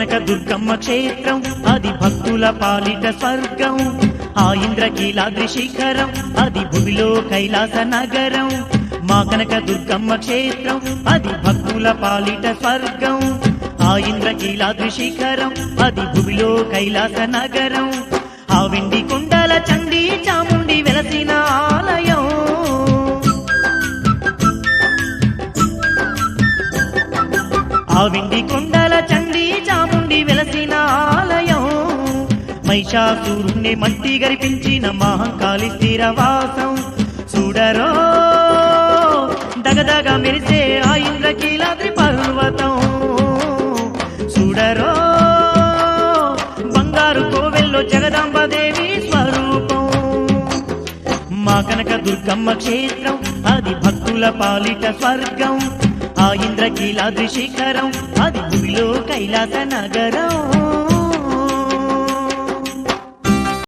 కనక దుర్గమ్మ క్షేత్రం అది భక్తుల పాలిట స్వర్గం ఆ ఇంద్రకీలాద్రి శిఖరం అది భూమిలో కైలాస నగరం మా కనక దుర్గమ్మ క్షేత్రం అది భక్తుల పాలిట స్వర్గం ఆ ఇంద్రకీలాద్రి శిఖరం అది భూమిలో కైలాస నగరం ఆ వెండి కొండల చండీ చాముండి వెలసిన ఆలయం ఆ వెండి కొండల చండీ చాముండి వెలసిన ఆలయం మహిషాసురుణ్ణి మట్టి గరిపించిన మహంకాళి స్థిరవాసం చూడరో దగదగ మెరిసే ఆ ఇంద్రకీలాద్రి పర్వతం చూడరో బంగారు కోవెల్లో జగదాంబదేవి స్వరూపం మా కనక దుర్గమ్మ క్షేత్రం అది భక్తుల పాలిట స్వర్గం ఆ ఇంద్రకీలాద్రి శిఖరం అది భూమిలో కైలాస నగరం